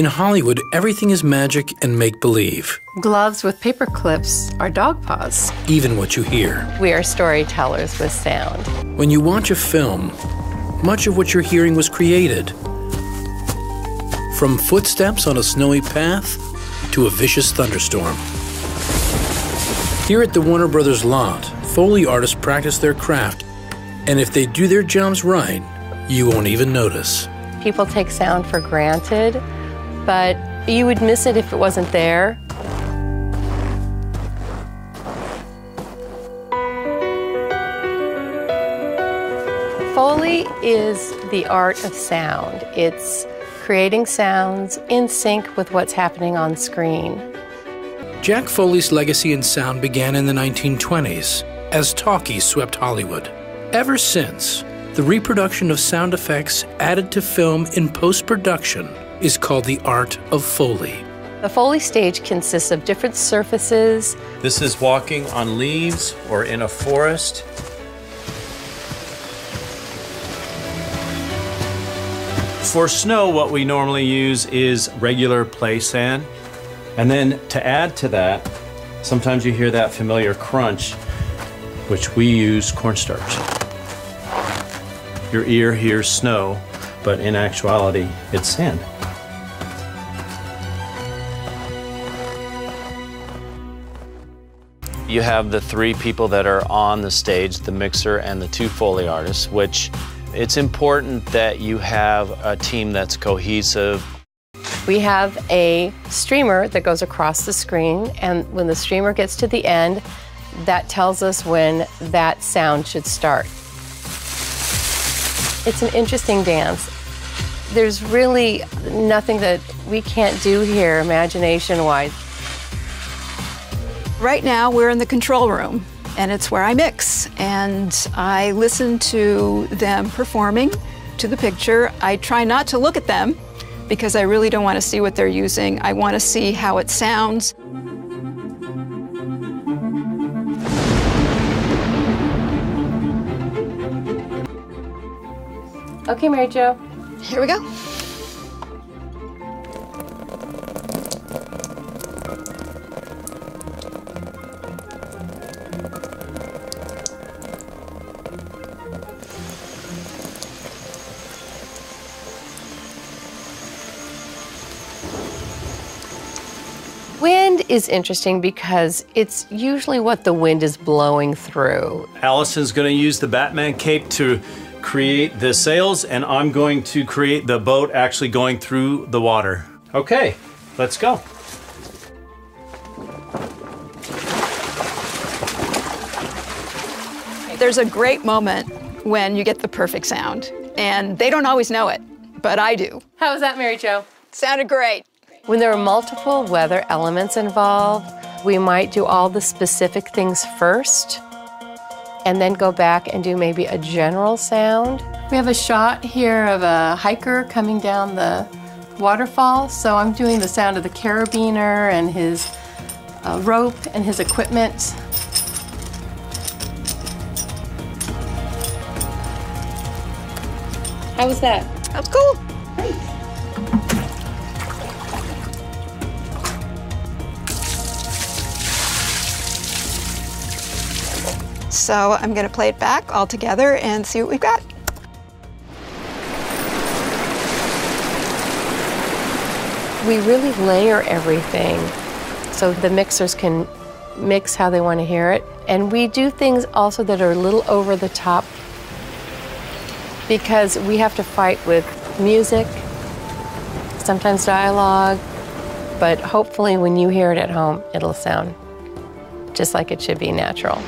In Hollywood, everything is magic and make-believe. Gloves with paper clips are dog paws. Even what you hear. We are storytellers with sound. When you watch a film, much of what you're hearing was created. From footsteps on a snowy path to a vicious thunderstorm. Here at the Warner Brothers lot, Foley artists practice their craft, and if they do their jobs right, you won't even notice. People take sound for granted, but you would miss it if it wasn't there. Foley is the art of sound. It's creating sounds in sync with what's happening on screen. Jack Foley's legacy in sound began in the 1920s as talkies swept Hollywood. Ever since, the reproduction of sound effects added to film in post-production is called the art of Foley. The Foley stage consists of different surfaces. This is walking on leaves or in a forest. For snow, what we normally use is regular play sand. And then to add to that, sometimes you hear that familiar crunch, which we use cornstarch. Your ear hears snow, but in actuality, it's sand. You have the three people that are on the stage, the mixer and the two Foley artists, which it's important that you have a team that's cohesive. We have a streamer that goes across the screen, and when the streamer gets to the end, that tells us when that sound should start. It's an interesting dance. There's really nothing that we can't do here imagination-wise. Right now, we're in the control room, and it's where I mix, and I listen to them performing to the picture. I try not to look at them because I really don't want to see what they're using. I want to see how it sounds. Okay, Mary Jo. Here we go. Wind is interesting because it's usually what the wind is blowing through. Allison's going to use the Batman cape to create the sails, and I'm going to create the boat actually going through the water. Okay, let's go. There's a great moment when you get the perfect sound, and they don't always know it, but I do. How was that, Mary Jo? Sounded great. When there are multiple weather elements involved, we might do all the specific things first and then go back and do maybe a general sound. We have a shot here of a hiker coming down the waterfall, so I'm doing the sound of the carabiner and his rope and his equipment. How was that? That's cool. Great. So I'm going to play it back all together and see what we've got. We really layer everything so the mixers can mix how they want to hear it. And we do things also that are a little over the top because we have to fight with music, sometimes dialogue, but hopefully when you hear it at home, it'll sound just like it should be natural.